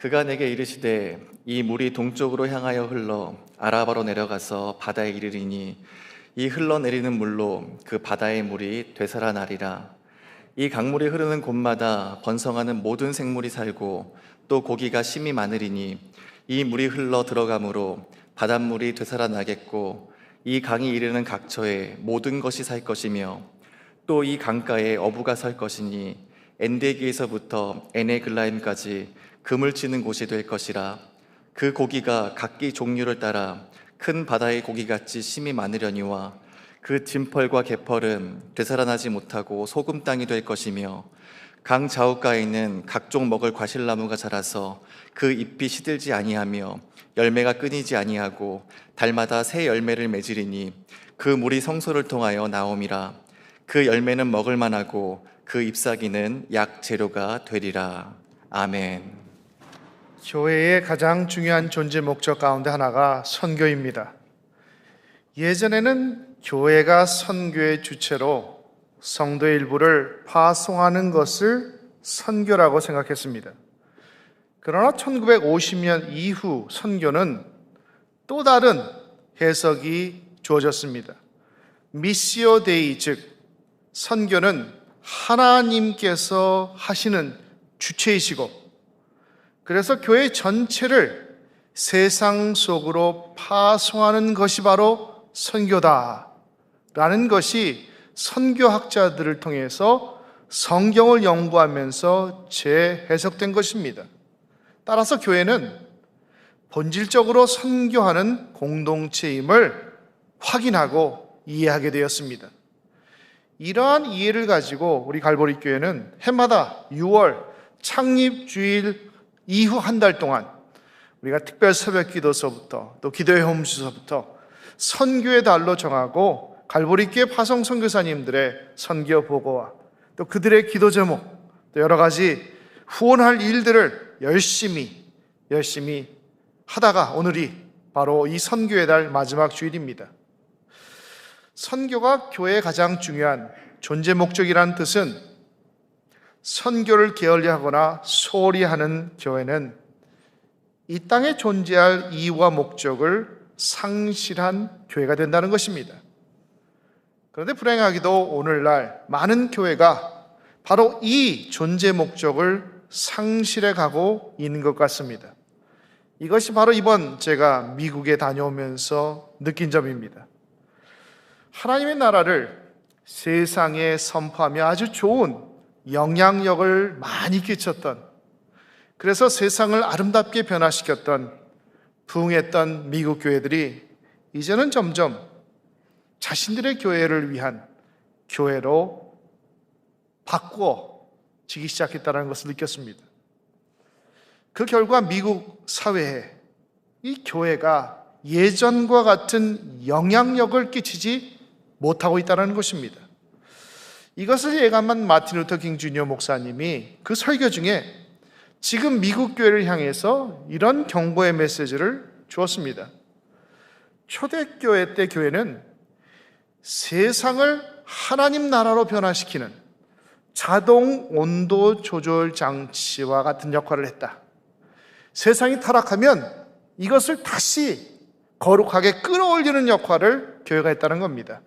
그가 내게 이르시되 이 물이 동쪽으로 향하여 흘러 아라바로 내려가서 바다에 이르리니 이 흘러내리는 물로 그 바다의 물이 되살아나리라. 이 강물이 흐르는 곳마다 번성하는 모든 생물이 살고 또 고기가 심이 많으리니 이 물이 흘러 들어가므로 바닷물이 되살아나겠고 이 강이 이르는 각처에 모든 것이 살 것이며 또 이 강가에 어부가 살 것이니 엔데기에서부터 에네글라임까지 금을 치는 곳이 될 것이라. 그 고기가 각기 종류를 따라 큰 바다의 고기같이 심이 많으려니와 그 진펄과 개펄은 되살아나지 못하고 소금 땅이 될 것이며 강 좌우가에는 각종 먹을 과실나무가 자라서 그 잎이 시들지 아니하며 열매가 끊이지 아니하고 달마다 새 열매를 맺으리니 그 물이 성소를 통하여 나옴이라. 그 열매는 먹을 만하고 그 잎사귀는 약 재료가 되리라. 아멘. 교회의 가장 중요한 존재 목적 가운데 하나가 선교입니다. 예전에는 교회가 선교의 주체로 성도의 일부를 파송하는 것을 선교라고 생각했습니다. 그러나 1950년 이후 선교는 또 다른 해석이 주어졌습니다. 미시오 데이, 즉 선교는 하나님께서 하시는 주체이시고, 그래서 교회 전체를 세상 속으로 파송하는 것이 바로 선교다라는 것이 선교학자들을 통해서 성경을 연구하면서 재해석된 것입니다. 따라서 교회는 본질적으로 선교하는 공동체임을 확인하고 이해하게 되었습니다. 이러한 이해를 가지고 우리 갈보리 교회는 해마다 6월 창립주일 이후 한 달 동안 우리가 특별 새벽 기도서부터 또 기도의 홈주서부터 선교의 달로 정하고 갈보리 교회 파송 선교사님들의 선교 보고와 또 그들의 기도 제목, 또 여러 가지 후원할 일들을 열심히 하다가 오늘이 바로 이 선교의 달 마지막 주일입니다. 선교가 교회의 가장 중요한 존재 목적이라는 뜻은 선교를 게을리하거나 소홀히 하는 교회는 이 땅에 존재할 이유와 목적을 상실한 교회가 된다는 것입니다. 그런데 불행하게도 오늘날 많은 교회가 바로 이 존재 목적을 상실해 가고 있는 것 같습니다. 이것이 바로 이번 제가 미국에 다녀오면서 느낀 점입니다. 하나님의 나라를 세상에 선포하며 아주 좋은 영향력을 많이 끼쳤던, 그래서 세상을 아름답게 변화시켰던 부흥했던 미국 교회들이 이제는 점점 자신들의 교회를 위한 교회로 바꾸어지기 시작했다는 것을 느꼈습니다. 그 결과 미국 사회에 이 교회가 예전과 같은 영향력을 끼치지 못하고 있다는 것입니다. 이것을 예감한 마틴 루터 킹 주니어 목사님이 그 설교 중에 지금 미국 교회를 향해서 이런 경고의 메시지를 주었습니다. 초대교회 때 교회는 세상을 하나님 나라로 변화시키는 자동 온도 조절 장치와 같은 역할을 했다. 세상이 타락하면 이것을 다시 거룩하게 끌어올리는 역할을 교회가 했다는 겁니다.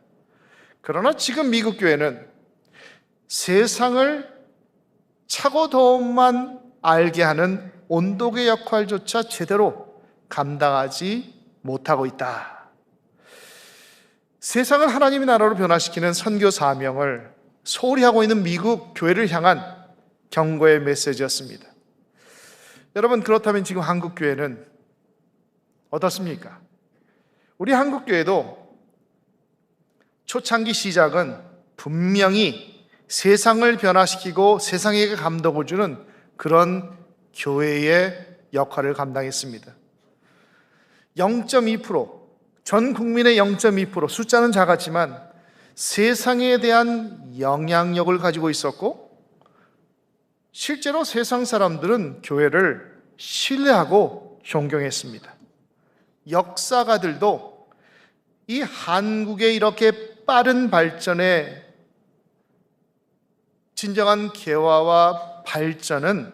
그러나 지금 미국 교회는 세상을 차고 더움만 알게 하는 온도계 역할조차 제대로 감당하지 못하고 있다. 세상을 하나님의 나라로 변화시키는 선교 사명을 소홀히 하고 있는 미국 교회를 향한 경고의 메시지였습니다. 여러분, 그렇다면 지금 한국 교회는 어떻습니까? 우리 한국 교회도 초창기 시작은 분명히 세상을 변화시키고 세상에게 감동을 주는 그런 교회의 역할을 감당했습니다. 0.2%, 전 국민의 0.2%, 숫자는 작았지만 세상에 대한 영향력을 가지고 있었고, 실제로 세상 사람들은 교회를 신뢰하고 존경했습니다. 역사가들도 이 한국의 이렇게 빠른 발전에 진정한 개화와 발전은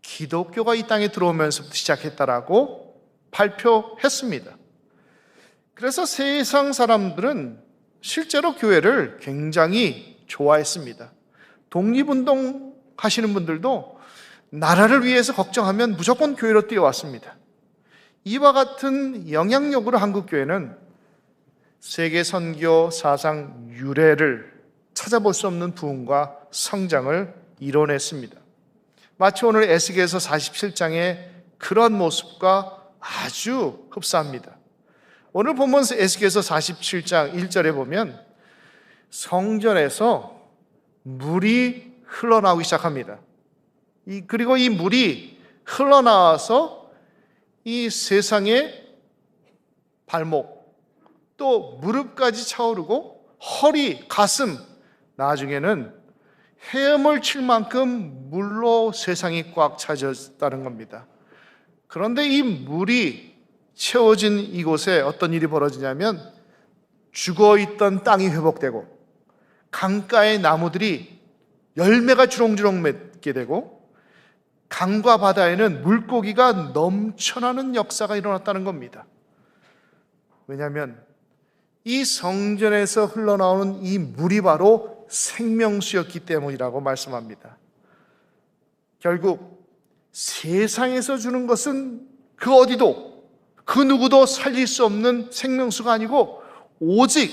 기독교가 이 땅에 들어오면서부터 시작했다라고 발표했습니다. 그래서 세상 사람들은 실제로 교회를 굉장히 좋아했습니다. 독립운동 하시는 분들도 나라를 위해서 걱정하면 무조건 교회로 뛰어왔습니다. 이와 같은 영향력으로 한국교회는 세계 선교 사상 유래를 찾아볼 수 없는 부흥과 성장을 이뤄냈습니다. 마치 오늘 에스겔서 47장의 그런 모습과 아주 흡사합니다. 오늘 본문 에스겔서 47장 1절에 보면 성전에서 물이 흘러나오기 시작합니다. 그리고 이 물이 흘러나와서 이 세상의 발목, 또 무릎까지 차오르고 허리, 가슴, 나중에는 헤엄을 칠 만큼 물로 세상이 꽉 차졌다는 겁니다. 그런데 이 물이 채워진 이곳에 어떤 일이 벌어지냐면 죽어있던 땅이 회복되고 강가의 나무들이 열매가 주렁주렁 맺게 되고 강과 바다에는 물고기가 넘쳐나는 역사가 일어났다는 겁니다. 왜냐하면 이 성전에서 흘러나오는 이 물이 바로 생명수였기 때문이라고 말씀합니다. 결국 세상에서 주는 것은 그 어디도 그 누구도 살릴 수 없는 생명수가 아니고 오직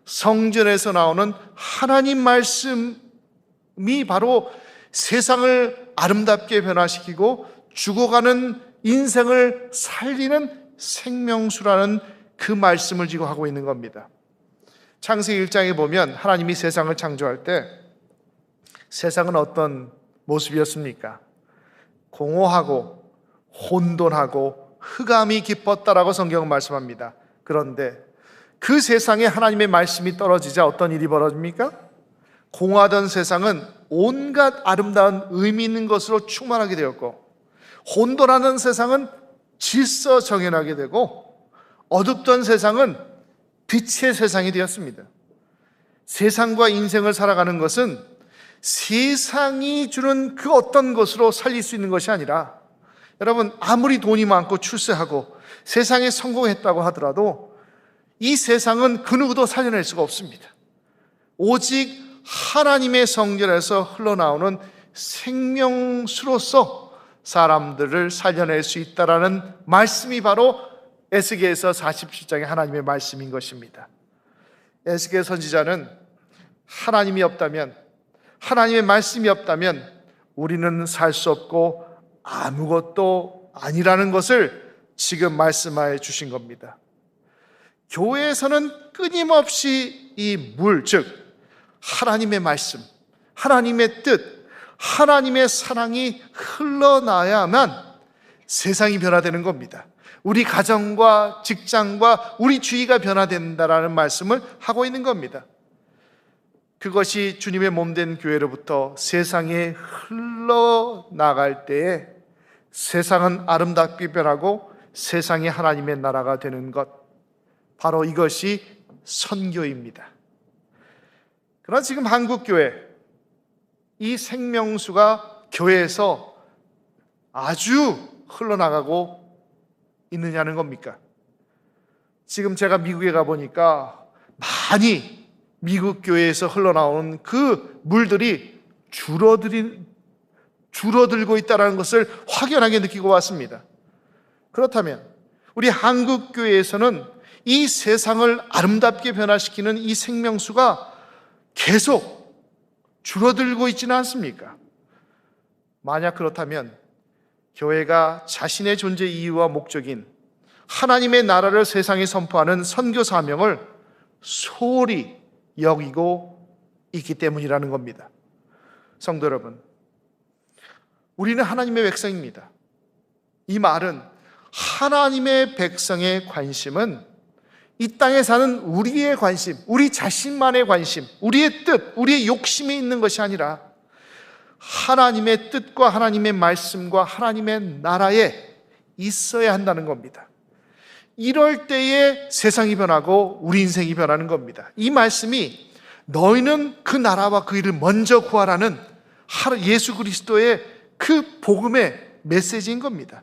성전에서 나오는 하나님 말씀이 바로 세상을 아름답게 변화시키고 죽어가는 인생을 살리는 생명수라는 그 말씀을 지고 하고 있는 겁니다. 창세기 1장에 보면 하나님이 세상을 창조할 때 세상은 어떤 모습이었습니까? 공허하고 혼돈하고 흑암이 깊었다라고 성경은 말씀합니다. 그런데 그 세상에 하나님의 말씀이 떨어지자 어떤 일이 벌어집니까? 공허하던 세상은 온갖 아름다운 의미 있는 것으로 충만하게 되었고 혼돈하는 세상은 질서정연하게 되고 어둡던 세상은 빛의 세상이 되었습니다. 세상과 인생을 살아가는 것은 세상이 주는 그 어떤 것으로 살릴 수 있는 것이 아니라 여러분 아무리 돈이 많고 출세하고 세상에 성공했다고 하더라도 이 세상은 그 누구도 살려낼 수가 없습니다. 오직 하나님의 성전에서 흘러나오는 생명수로서 사람들을 살려낼 수 있다라는 말씀이 바로 에스겔서 47장의 하나님의 말씀인 것입니다. 에스겔 선지자는 하나님이 없다면, 하나님의 말씀이 없다면 우리는 살 수 없고 아무것도 아니라는 것을 지금 말씀하여 주신 겁니다. 교회에서는 끊임없이 이 물, 즉 하나님의 말씀, 하나님의 뜻, 하나님의 사랑이 흘러나야만 세상이 변화되는 겁니다. 우리 가정과 직장과 우리 주위가 변화된다라는 말씀을 하고 있는 겁니다. 그것이 주님의 몸된 교회로부터 세상에 흘러나갈 때에 세상은 아름답게 변하고 세상이 하나님의 나라가 되는 것, 바로 이것이 선교입니다. 그러나 지금 한국교회, 이 생명수가 교회에서 아주 흘러나가고 있느냐는 겁니까? 지금 제가 미국에 가보니까 많이 미국 교회에서 흘러나오는 그 물들이 줄어들고 있다는 것을 확연하게 느끼고 왔습니다. 그렇다면 우리 한국 교회에서는 이 세상을 아름답게 변화시키는 이 생명수가 계속 줄어들고 있지는 않습니까? 만약 그렇다면 교회가 자신의 존재 이유와 목적인 하나님의 나라를 세상에 선포하는 선교 사명을 소홀히 여기고 있기 때문이라는 겁니다. 성도 여러분, 우리는 하나님의 백성입니다. 이 말은 하나님의 백성의 관심은 이 땅에 사는 우리의 관심, 우리 자신만의 관심, 우리의 뜻, 우리의 욕심이 있는 것이 아니라 하나님의 뜻과 하나님의 말씀과 하나님의 나라에 있어야 한다는 겁니다. 이럴 때에 세상이 변하고 우리 인생이 변하는 겁니다. 이 말씀이 너희는 그 나라와 그 일을 먼저 구하라는 예수 그리스도의 그 복음의 메시지인 겁니다.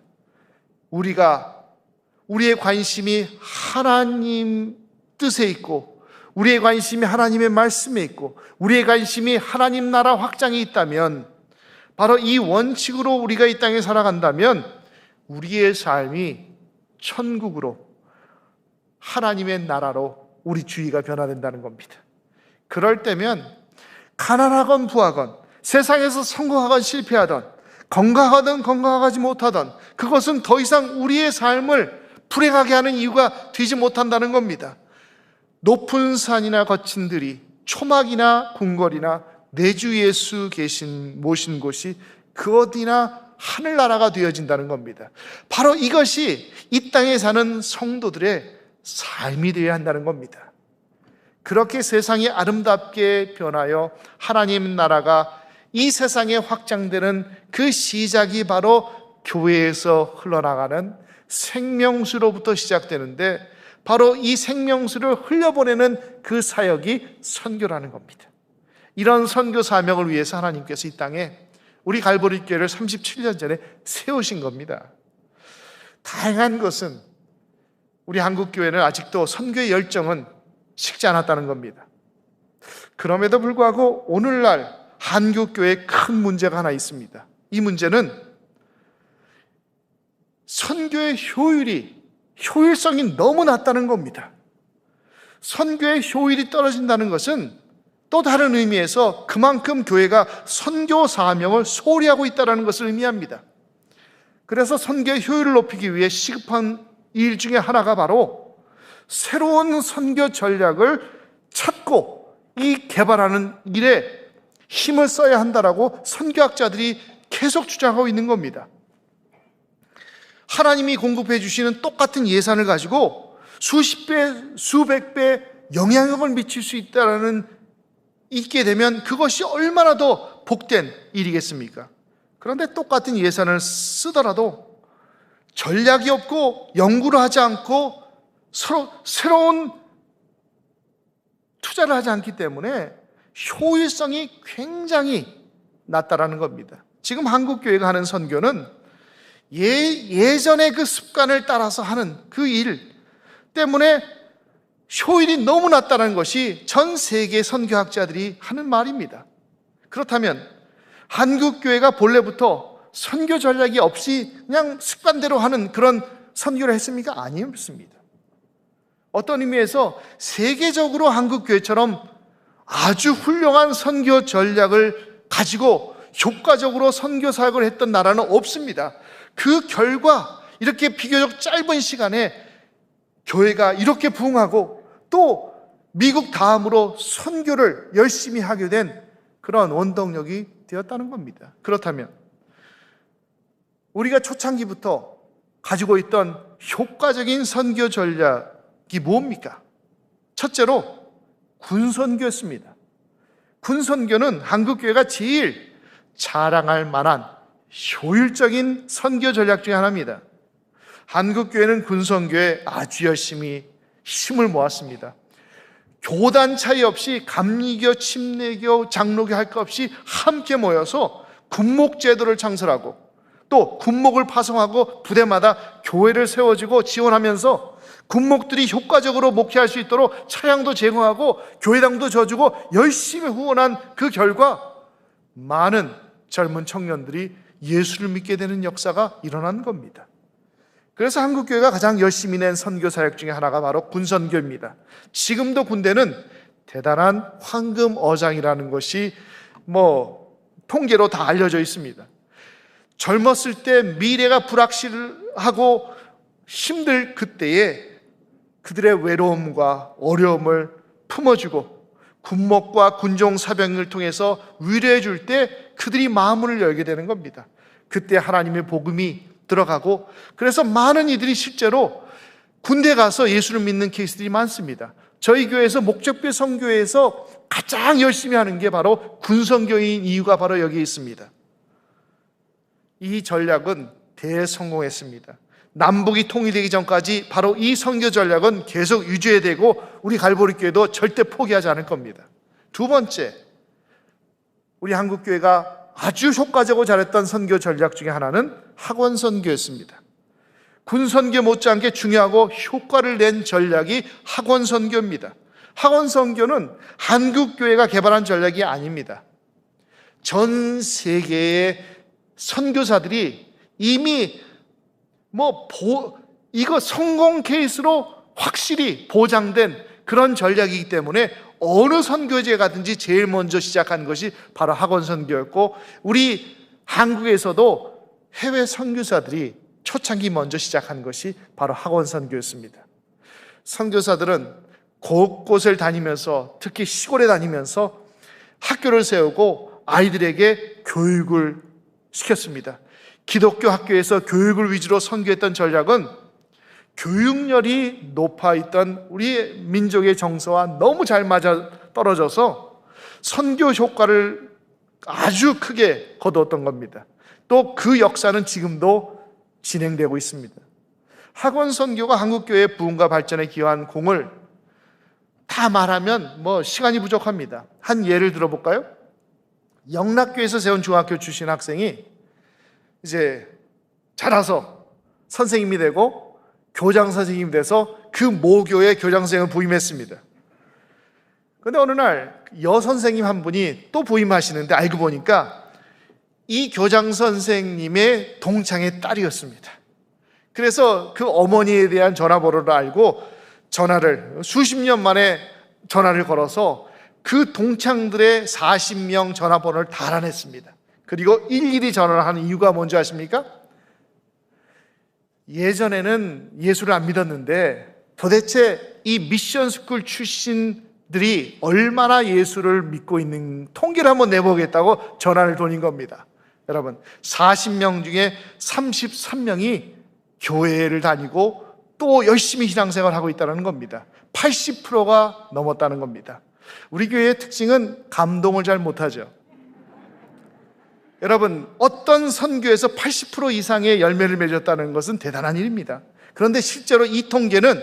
우리의 관심이 하나님 뜻에 있고, 우리의 관심이 하나님의 말씀에 있고, 우리의 관심이 하나님 나라 확장에 있다면, 바로 이 원칙으로 우리가 이 땅에 살아간다면 우리의 삶이 천국으로, 하나님의 나라로 우리 주위가 변화된다는 겁니다. 그럴 때면 가난하건 부하건, 세상에서 성공하건 실패하던, 건강하든 건강하지 못하던, 그것은 더 이상 우리의 삶을 불행하게 하는 이유가 되지 못한다는 겁니다. 높은 산이나 거친 들이, 초막이나 궁궐이나 내 주 예수 모신 곳이 그 어디나 하늘나라가 되어진다는 겁니다. 바로 이것이 이 땅에 사는 성도들의 삶이 되어야 한다는 겁니다. 그렇게 세상이 아름답게 변하여 하나님 나라가 이 세상에 확장되는 그 시작이 바로 교회에서 흘러나가는 생명수로부터 시작되는데, 바로 이 생명수를 흘려보내는 그 사역이 선교라는 겁니다. 이런 선교 사명을 위해서 하나님께서 이 땅에 우리 갈보리 교회를 37년 전에 세우신 겁니다. 다행한 것은 우리 한국교회는 아직도 선교의 열정은 식지 않았다는 겁니다. 그럼에도 불구하고 오늘날 한국교회에 큰 문제가 하나 있습니다. 이 문제는 선교의 효율성이 너무 낮다는 겁니다. 선교의 효율이 떨어진다는 것은 또 다른 의미에서 그만큼 교회가 선교 사명을 소홀히 하고 있다는 것을 의미합니다. 그래서 선교의 효율을 높이기 위해 시급한 일 중에 하나가 바로 새로운 선교 전략을 찾고 이 개발하는 일에 힘을 써야 한다라고 선교학자들이 계속 주장하고 있는 겁니다. 하나님이 공급해 주시는 똑같은 예산을 가지고 수십 배, 수백 배 영향력을 미칠 수 있게 되면 그것이 얼마나 더 복된 일이겠습니까? 그런데 똑같은 예산을 쓰더라도 전략이 없고 연구를 하지 않고 서로 새로운 투자를 하지 않기 때문에 효율성이 굉장히 낮다라는 겁니다. 지금 한국교회가 하는 선교는 예전의 그 습관을 따라서 하는 그 일 때문에 효율이 너무 낮다는 것이 전 세계 선교학자들이 하는 말입니다. 그렇다면 한국교회가 본래부터 선교 전략이 없이 그냥 습관대로 하는 그런 선교를 했습니까? 아니었습니다. 어떤 의미에서 세계적으로 한국교회처럼 아주 훌륭한 선교 전략을 가지고 효과적으로 선교 사역을 했던 나라는 없습니다. 그 결과 이렇게 비교적 짧은 시간에 교회가 이렇게 부흥하고 또 미국 다음으로 선교를 열심히 하게 된 그런 원동력이 되었다는 겁니다. 그렇다면 우리가 초창기부터 가지고 있던 효과적인 선교 전략이 뭡니까? 첫째로 군선교였습니다. 군선교는 한국교회가 제일 자랑할 만한 효율적인 선교 전략 중에 하나입니다. 한국교회는 군선교에 아주 열심히 힘을 모았습니다. 교단 차이 없이 감리교, 침례교, 장로교 할 것 없이 함께 모여서 군목 제도를 창설하고 또 군목을 파송하고 부대마다 교회를 세워주고 지원하면서 군목들이 효과적으로 목회할 수 있도록 차량도 제공하고 교회당도 져주고 열심히 후원한 그 결과 많은 젊은 청년들이 예수를 믿게 되는 역사가 일어난 겁니다. 그래서 한국교회가 가장 열심히 낸 선교 사역 중에 하나가 바로 군선교입니다. 지금도 군대는 대단한 황금 어장이라는 것이 통계로 다 알려져 있습니다. 젊었을 때 미래가 불확실하고 힘들 그때에 그들의 외로움과 어려움을 품어주고 군목과 군종 사병을 통해서 위로해 줄 때 그들이 마음을 열게 되는 겁니다. 그때 하나님의 복음이 들어가고, 그래서 많은 이들이 실제로 군대 가서 예수를 믿는 케이스들이 많습니다. 저희 교회에서 목적별 선교회에서 가장 열심히 하는 게 바로 군선교인 이유가 바로 여기에 있습니다. 이 전략은 대성공했습니다. 남북이 통일되기 전까지 바로 이 선교 전략은 계속 유지해야 되고 우리 갈보리 교회도 절대 포기하지 않을 겁니다. 두 번째, 우리 한국교회가 아주 효과적으로 잘했던 선교 전략 중에 하나는 학원 선교였습니다. 군 선교 못지않게 중요하고 효과를 낸 전략이 학원 선교입니다. 학원 선교는 한국 교회가 개발한 전략이 아닙니다. 전 세계의 선교사들이 이미 이거 성공 케이스로 확실히 보장된 그런 전략이기 때문에 어느 선교지에 가든지 제일 먼저 시작한 것이 바로 학원 선교였고, 우리 한국에서도 해외 선교사들이 초창기 먼저 시작한 것이 바로 학원 선교였습니다. 선교사들은 곳곳을 다니면서, 특히 시골에 다니면서 학교를 세우고 아이들에게 교육을 시켰습니다. 기독교 학교에서 교육을 위주로 선교했던 전략은 교육열이 높아있던 우리 민족의 정서와 너무 잘 맞아 떨어져서 선교 효과를 아주 크게 거두었던 겁니다. 또 그 역사는 지금도 진행되고 있습니다. 학원 선교가 한국교회의 부흥과 발전에 기여한 공을 다 말하면 시간이 부족합니다. 한 예를 들어볼까요? 영락교에서 세운 중학교 출신 학생이 이제 자라서 선생님이 되고 교장 선생님이 돼서 그 모교의 교장 선생님을 부임했습니다. 그런데 어느 날 여선생님 한 분이 또 부임하시는데 알고 보니까 이 교장 선생님의 동창의 딸이었습니다. 그래서 그 어머니에 대한 전화번호를 알고 수십 년 만에 전화를 걸어서 그 동창들의 40명 전화번호를 다 알아냈습니다. 그리고 일일이 전화를 하는 이유가 뭔지 아십니까? 예전에는 예수를 안 믿었는데 도대체 이 미션스쿨 출신들이 얼마나 예수를 믿고 있는 통계를 한번 내보겠다고 전화를 돌린 겁니다. 여러분, 40명 중에 33명이 교회를 다니고 또 열심히 신앙생활을 하고 있다는 겁니다. 80%가 넘었다는 겁니다. 우리 교회의 특징은 감동을 잘 못하죠. 여러분, 어떤 선교에서 80% 이상의 열매를 맺었다는 것은 대단한 일입니다. 그런데 실제로 이 통계는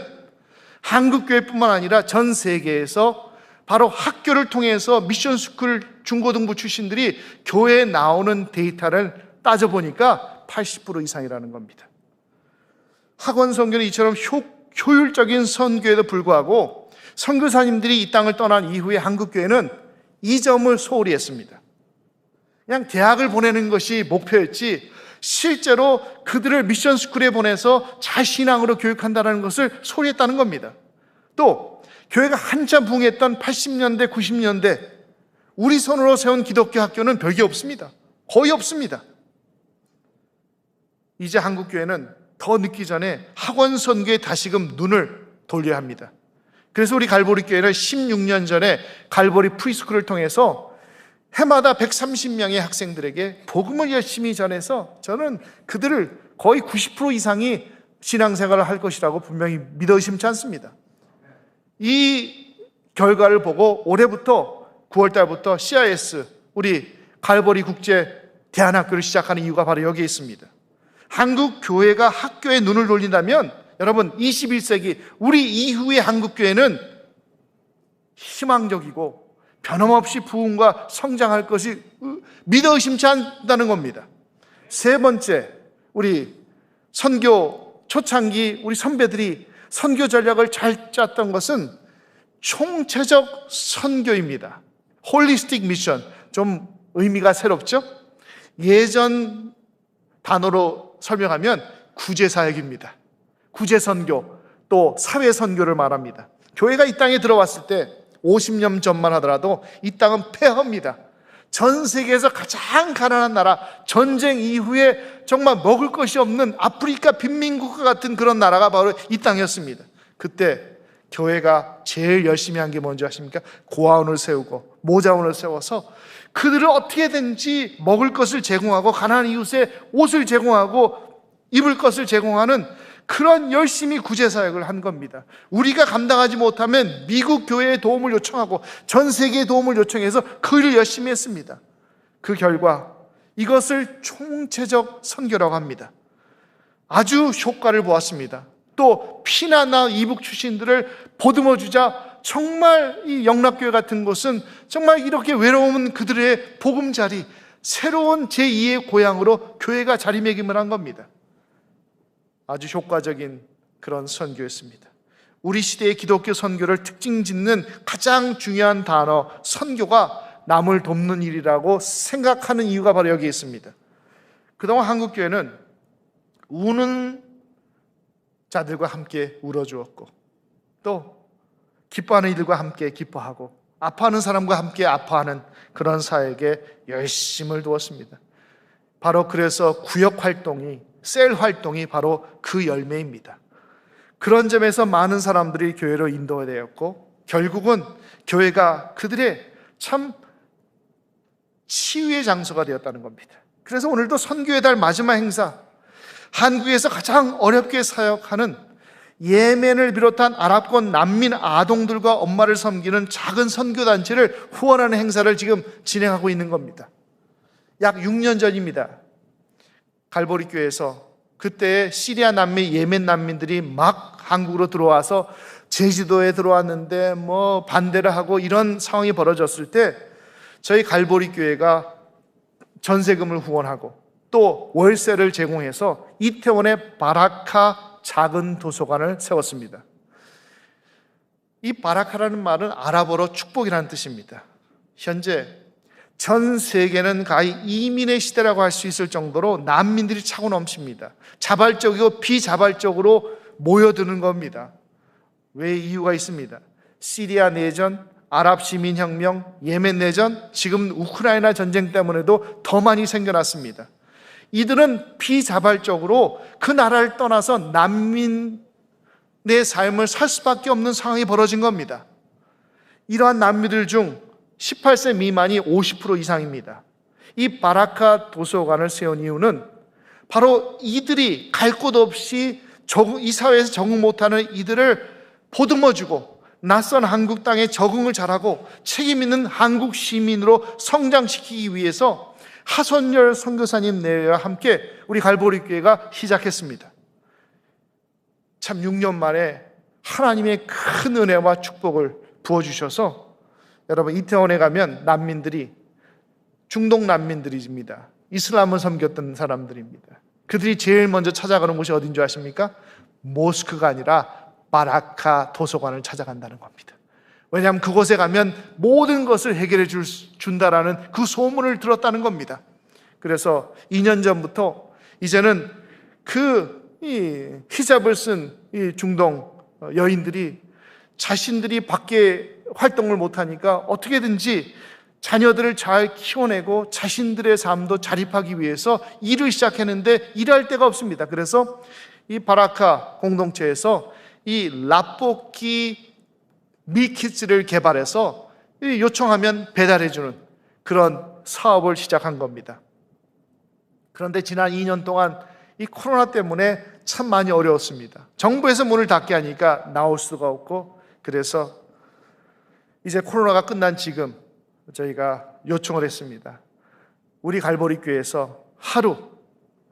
한국교회뿐만 아니라 전 세계에서 바로 학교를 통해서 미션스쿨 중고등부 출신들이 교회에 나오는 데이터를 따져보니까 80% 이상이라는 겁니다. 학원 선교는 이처럼 효율적인 선교에도 불구하고 선교사님들이 이 땅을 떠난 이후에 한국교회는 이 점을 소홀히 했습니다. 그냥 대학을 보내는 것이 목표였지 실제로 그들을 미션스쿨에 보내서 잘 신앙으로 교육한다는 것을 소홀히 했다는 겁니다. 또 교회가 한참 부흥했던 80년대, 90년대 우리 손으로 세운 기독교 학교는 별게 없습니다. 거의 없습니다. 이제 한국교회는 더 늦기 전에 학원 선교에 다시금 눈을 돌려야 합니다. 그래서 우리 갈보리 교회는 16년 전에 갈보리 프리스쿨을 통해서 해마다 130명의 학생들에게 복음을 열심히 전해서 저는 그들을 거의 90% 이상이 신앙생활을 할 것이라고 분명히 믿어 의심치 않습니다. 이 결과를 보고 올해부터 9월 달부터 CIS 우리 갈보리 국제 대안학교를 시작하는 이유가 바로 여기에 있습니다. 한국 교회가 학교에 눈을 돌린다면 여러분 21세기 우리 이후의 한국 교회는 희망적이고 변함없이 부흥과 성장할 것이 믿어 의심치 않다는 겁니다. 세 번째, 우리 선교 초창기 우리 선배들이 선교 전략을 잘 짰던 것은 총체적 선교입니다. 홀리스틱 미션, 좀 의미가 새롭죠? 예전 단어로 설명하면 구제사역입니다. 구제선교, 또 사회선교를 말합니다. 교회가 이 땅에 들어왔을 때 50년 전만 하더라도 이 땅은 폐허입니다. 전 세계에서 가장 가난한 나라, 전쟁 이후에 정말 먹을 것이 없는 아프리카 빈민국과 같은 그런 나라가 바로 이 땅이었습니다. 그때 교회가 제일 열심히 한 게 뭔지 아십니까? 고아원을 세우고 모자원을 세워서 그들을 어떻게든지 먹을 것을 제공하고 가난한 이웃에 옷을 제공하고 입을 것을 제공하는 그런 열심히 구제사역을 한 겁니다. 우리가 감당하지 못하면 미국 교회의 도움을 요청하고 전 세계의 도움을 요청해서 그 일을 열심히 했습니다. 그 결과 이것을 총체적 선교라고 합니다. 아주 효과를 보았습니다. 또 피나나 이북 출신들을 보듬어주자 정말 이 영락교회 같은 곳은 정말 이렇게 외로운 그들의 보금자리, 새로운 제2의 고향으로 교회가 자리매김을 한 겁니다. 아주 효과적인 그런 선교였습니다. 우리 시대의 기독교 선교를 특징 짓는 가장 중요한 단어, 선교가 남을 돕는 일이라고 생각하는 이유가 바로 여기에 있습니다. 그동안 한국교회는 우는 자들과 함께 울어주었고, 또 기뻐하는 이들과 함께 기뻐하고, 아파하는 사람과 함께 아파하는 그런 사회에게 열심을 두었습니다. 바로 그래서 구역 활동이, 셀 활동이 바로 그 열매입니다. 그런 점에서 많은 사람들이 교회로 인도되었고, 결국은 교회가 그들의 참 치유의 장소가 되었다는 겁니다. 그래서 오늘도 선교의 달 마지막 행사, 한국에서 가장 어렵게 사역하는 예멘을 비롯한 아랍권 난민 아동들과 엄마를 섬기는 작은 선교단체를 후원하는 행사를 지금 진행하고 있는 겁니다. 약 6년 전입니다. 갈보리 교회에서 그때 시리아 난민, 예멘 난민들이 막 한국으로 들어와서 제주도에 들어왔는데 반대를 하고 이런 상황이 벌어졌을 때 저희 갈보리 교회가 전세금을 후원하고 또 월세를 제공해서 이태원에 바라카 작은 도서관을 세웠습니다. 이 바라카라는 말은 아랍어로 축복이라는 뜻입니다. 현재 전 세계는 가히 이민의 시대라고 할 수 있을 정도로 난민들이 차고 넘칩니다. 자발적이고 비자발적으로 모여드는 겁니다. 왜 이유가 있습니다. 시리아 내전, 아랍 시민혁명, 예멘 내전, 지금 우크라이나 전쟁 때문에도 더 많이 생겨났습니다. 이들은 비자발적으로 그 나라를 떠나서 난민의 삶을 살 수밖에 없는 상황이 벌어진 겁니다. 이러한 난민들 중 18세 미만이 50% 이상입니다. 이 바라카 도서관을 세운 이유는 바로 이들이 갈 곳 없이 이 사회에서 적응 못하는 이들을 보듬어주고 낯선 한국 땅에 적응을 잘하고 책임 있는 한국 시민으로 성장시키기 위해서 하선열 선교사님 내외와 함께 우리 갈보리 교회가 시작했습니다. 참 6년 만에 하나님의 큰 은혜와 축복을 부어주셔서 여러분 이태원에 가면 난민들이 중동 난민들입니다. 이슬람을 섬겼던 사람들입니다. 그들이 제일 먼저 찾아가는 곳이 어딘 줄 아십니까? 모스크가 아니라 바라카 도서관을 찾아간다는 겁니다. 왜냐하면 그곳에 가면 모든 것을 해결해 준다라는 그 소문을 들었다는 겁니다. 그래서 2년 전부터 이제는 이 히잡을 쓴 이 중동 여인들이 자신들이 밖에 활동을 못하니까 어떻게든지 자녀들을 잘 키워내고 자신들의 삶도 자립하기 위해서 일을 시작했는데 일할 데가 없습니다. 그래서 이 바라카 공동체에서 이 라볶이 밀키트를 개발해서 요청하면 배달해주는 그런 사업을 시작한 겁니다. 그런데 지난 2년 동안 이 코로나 때문에 참 많이 어려웠습니다. 정부에서 문을 닫게 하니까 나올 수가 없고, 그래서 이제 코로나가 끝난 지금 저희가 요청을 했습니다. 우리 갈보리 교회에서 하루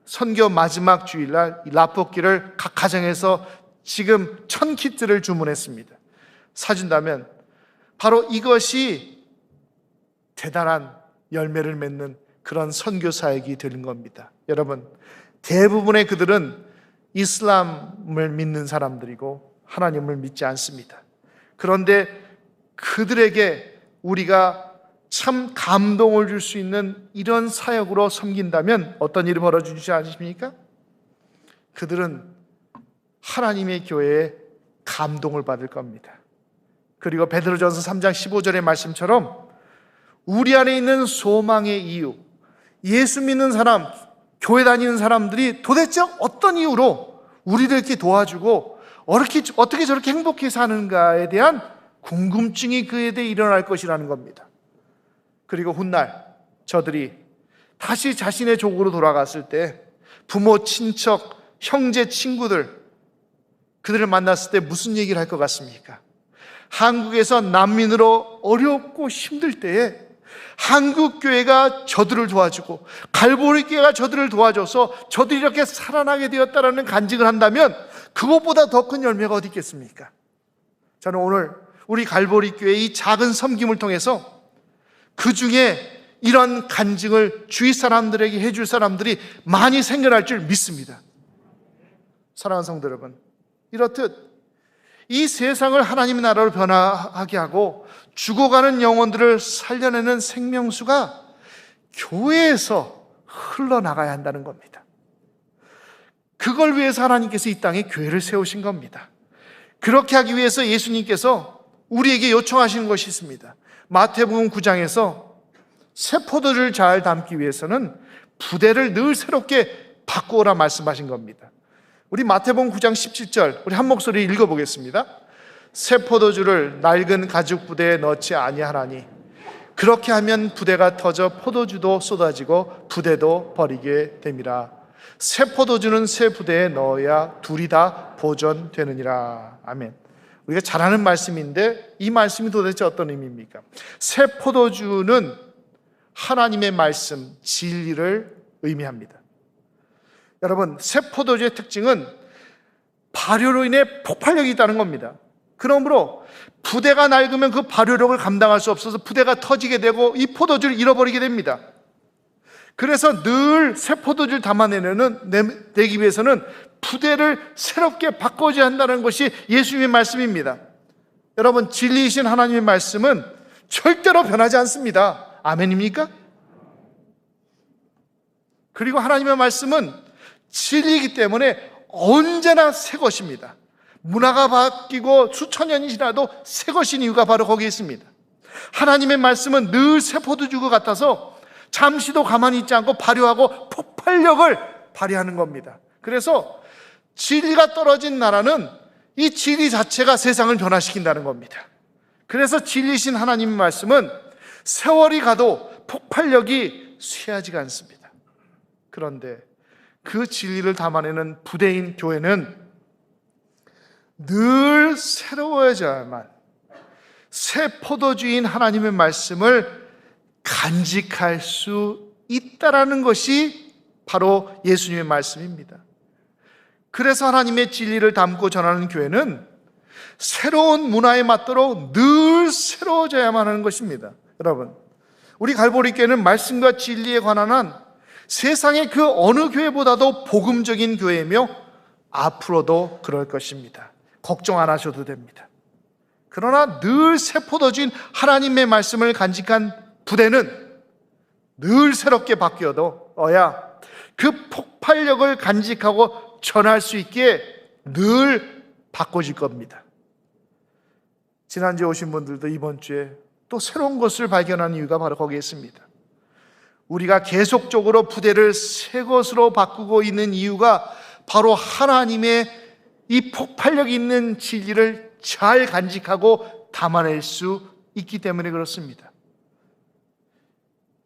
선교 마지막 주일날 이 라볶이를 각 가정에서 지금 1000키트를 주문했습니다. 사준다면 바로 이것이 대단한 열매를 맺는 그런 선교 사역이 되는 겁니다. 여러분, 대부분의 그들은 이슬람을 믿는 사람들이고 하나님을 믿지 않습니다. 그런데 그들에게 우리가 참 감동을 줄 수 있는 이런 사역으로 섬긴다면 어떤 일이 벌어지지 않으십니까? 그들은 하나님의 교회에 감동을 받을 겁니다. 그리고 베드로전서 3장 15절의 말씀처럼 우리 안에 있는 소망의 이유, 예수 믿는 사람, 교회 다니는 사람들이 도대체 어떤 이유로 우리를 이렇게 도와주고 어떻게 저렇게 행복히 사는가에 대한 궁금증이 그에 대해 일어날 것이라는 겁니다. 그리고 훗날 저들이 다시 자신의 조국으로 돌아갔을 때 부모, 친척, 형제, 친구들 그들을 만났을 때 무슨 얘기를 할 것 같습니까? 한국에서 난민으로 어렵고 힘들 때에 한국 교회가 저들을 도와주고 갈보리 교회가 저들을 도와줘서 저들이 이렇게 살아나게 되었다라는 간증을 한다면 그것보다 더 큰 열매가 어디 있겠습니까? 저는 오늘 우리 갈보리 교회의 이 작은 섬김을 통해서 그 중에 이런 간증을 주위 사람들에게 해줄 사람들이 많이 생겨날 줄 믿습니다. 사랑하는 성도 여러분, 이렇듯 이 세상을 하나님의 나라로 변화하게 하고 죽어가는 영혼들을 살려내는 생명수가 교회에서 흘러나가야 한다는 겁니다. 그걸 위해서 하나님께서 이 땅에 교회를 세우신 겁니다. 그렇게 하기 위해서 예수님께서 우리에게 요청하시는 것이 있습니다. 마태복음 9장에서 새 포도주를 잘 담기 위해서는 부대를 늘 새롭게 바꾸어라 말씀하신 겁니다. 우리 마태복음 9장 17절 우리 한 목소리 읽어보겠습니다. 새 포도주를 낡은 가죽 부대에 넣지 아니하라니 그렇게 하면 부대가 터져 포도주도 쏟아지고 부대도 버리게 됨이라. 새 포도주는 새 부대에 넣어야 둘이 다 보존되느니라. 아멘. 우리가 잘 아는 말씀인데 이 말씀이 도대체 어떤 의미입니까? 새 포도주는 하나님의 말씀, 진리를 의미합니다. 여러분, 새 포도주의 특징은 발효로 인해 폭발력이 있다는 겁니다. 그러므로 부대가 낡으면 그 발효력을 감당할 수 없어서 부대가 터지게 되고 이 포도주를 잃어버리게 됩니다. 그래서 늘 새 포도주를 담아내기 위해서는 부대를 새롭게 바꿔줘야 한다는 것이 예수님의 말씀입니다. 여러분, 진리이신 하나님의 말씀은 절대로 변하지 않습니다. 아멘입니까? 그리고 하나님의 말씀은 진리이기 때문에 언제나 새 것입니다. 문화가 바뀌고 수천 년이 지나도 새 것인 이유가 바로 거기에 있습니다. 하나님의 말씀은 늘 새 포도주가 같아서 잠시도 가만히 있지 않고 발효하고 폭발력을 발휘하는 겁니다. 그래서 진리가 떨어진 나라는 이 진리 자체가 세상을 변화시킨다는 겁니다. 그래서 진리신 하나님의 말씀은 세월이 가도 폭발력이 쇠하지가 않습니다. 그런데 그 진리를 담아내는 부대인 교회는 늘 새로워져야만 새 포도주인 하나님의 말씀을 간직할 수 있다라는 것이 바로 예수님의 말씀입니다. 그래서 하나님의 진리를 담고 전하는 교회는 새로운 문화에 맞도록 늘 새로워져야만 하는 것입니다. 여러분, 우리 갈보리 교회는 말씀과 진리에 관한 한 세상의 그 어느 교회보다도 복음적인 교회이며 앞으로도 그럴 것입니다. 걱정 안 하셔도 됩니다. 그러나 늘 새 포도주인 하나님의 말씀을 간직한 부대는 늘 새롭게 바뀌어야 그 폭발력을 간직하고 전할 수 있게 늘 바꿔질 겁니다. 지난주에 오신 분들도 이번 주에 또 새로운 것을 발견한 이유가 바로 거기에 있습니다. 우리가 계속적으로 부대를 새 것으로 바꾸고 있는 이유가 바로 하나님의 이 폭발력 있는 진리를 잘 간직하고 담아낼 수 있기 때문에 그렇습니다.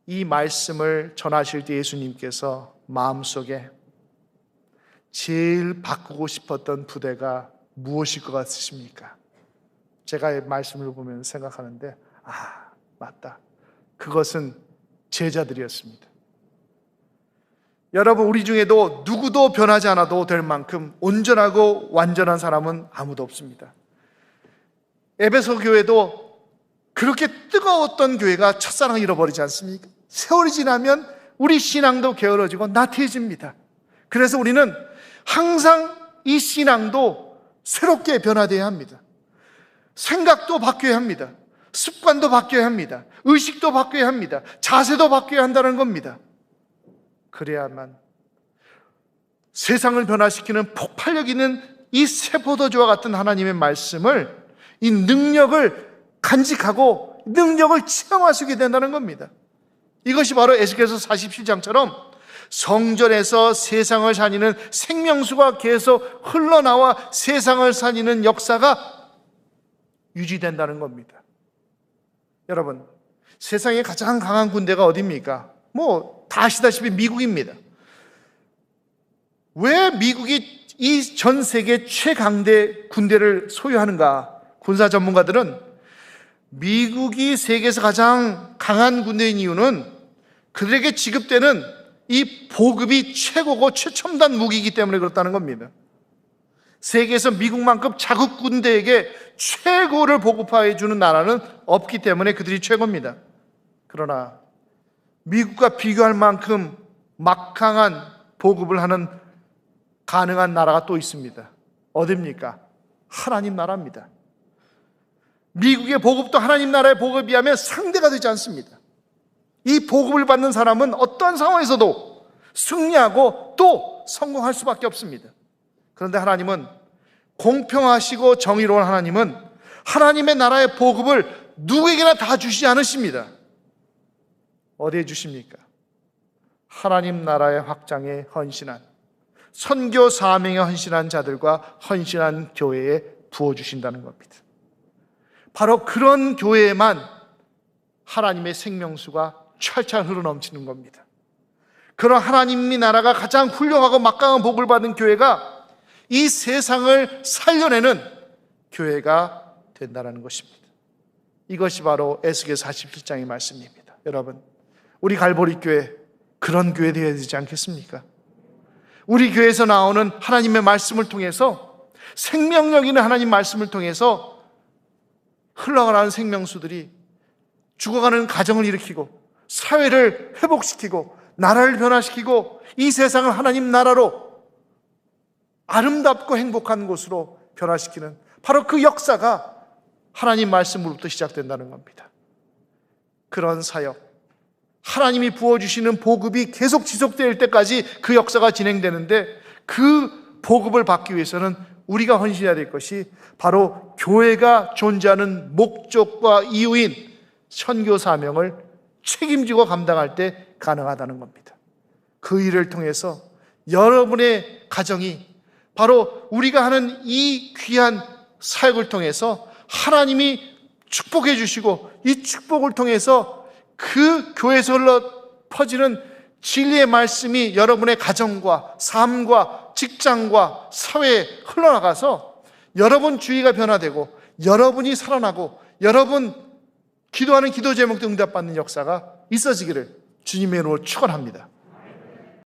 이 말씀을 전하실 때 예수님께서 마음속에 제일 바꾸고 싶었던 부대가 무엇일 것 같으십니까? 제가 이 말씀을 보면 생각하는데 맞다. 그것은 제자들이었습니다. 여러분, 우리 중에도 누구도 변하지 않아도 될 만큼 온전하고 완전한 사람은 아무도 없습니다. 에베소 교회도 그렇게 뜨거웠던 교회가 첫사랑을 잃어버리지 않습니까? 세월이 지나면 우리 신앙도 게으러지고 나태해집니다. 그래서 우리는 항상 이 신앙도 새롭게 변화되어야 합니다. 생각도 바뀌어야 합니다. 습관도 바뀌어야 합니다. 의식도 바뀌어야 합니다. 자세도 바뀌어야 한다는 겁니다. 그래야만 세상을 변화시키는 폭발력 있는 이 새 포도주와 같은 하나님의 말씀을, 이 능력을 간직하고 능력을 체험할 수 있게 된다는 겁니다. 이것이 바로 에스겔서 47장처럼 성전에서 세상을 살리는 생명수가 계속 흘러나와 세상을 살리는 역사가 유지된다는 겁니다. 여러분, 세상에 가장 강한 군대가 어디입니까? 다 아시다시피 미국입니다. 왜 미국이 이 전 세계 최강대 군대를 소유하는가? 군사 전문가들은 미국이 세계에서 가장 강한 군대인 이유는 그들에게 지급되는 이 보급이 최고고 최첨단 무기이기 때문에 그렇다는 겁니다. 세계에서 미국만큼 자국 군대에게 최고를 보급해 주는 나라는 없기 때문에 그들이 최고입니다. 그러나 미국과 비교할 만큼 막강한 보급을 하는 가능한 나라가 또 있습니다. 어디입니까? 하나님 나라입니다. 미국의 보급도 하나님 나라의 보급에 비하면 상대가 되지 않습니다. 이 보급을 받는 사람은 어떤 상황에서도 승리하고 또 성공할 수밖에 없습니다. 그런데 하나님은, 공평하시고 정의로운 하나님은 하나님의 나라의 보급을 누구에게나 다 주시지 않으십니다. 어디에 주십니까? 하나님 나라의 확장에 헌신한, 선교 사명에 헌신한 자들과 헌신한 교회에 부어주신다는 겁니다. 바로 그런 교회에만 하나님의 생명수가 찰찰 흘러넘치는 겁니다. 그런 하나님의 나라가 가장 훌륭하고 막강한 복을 받은 교회가 이 세상을 살려내는 교회가 된다는 것입니다. 이것이 바로 에스겔 47장의 말씀입니다. 여러분, 우리 갈보리 교회 그런 교회 되어야 되지 않겠습니까? 우리 교회에서 나오는 하나님의 말씀을 통해서, 생명력 있는 하나님 말씀을 통해서 흘러가는 생명수들이 죽어가는 가정을 일으키고 사회를 회복시키고 나라를 변화시키고 이 세상을 하나님 나라로 아름답고 행복한 곳으로 변화시키는 바로 그 역사가 하나님 말씀으로부터 시작된다는 겁니다. 그런 사역, 하나님이 부어주시는 보급이 계속 지속될 때까지 그 역사가 진행되는데, 그 보급을 받기 위해서는 우리가 헌신해야 될 것이 바로 교회가 존재하는 목적과 이유인 선교 사명을 책임지고 감당할 때 가능하다는 겁니다. 그 일을 통해서 여러분의 가정이 바로 우리가 하는 이 귀한 사역을 통해서 하나님이 축복해 주시고, 이 축복을 통해서 그 교회에서 흘러 퍼지는 진리의 말씀이 여러분의 가정과 삶과 직장과 사회에 흘러나가서 여러분 주위가 변화되고 여러분이 살아나고 여러분 기도하는 기도 제목도 응답받는 역사가 있어지기를 주님의 이름으로 축원합니다.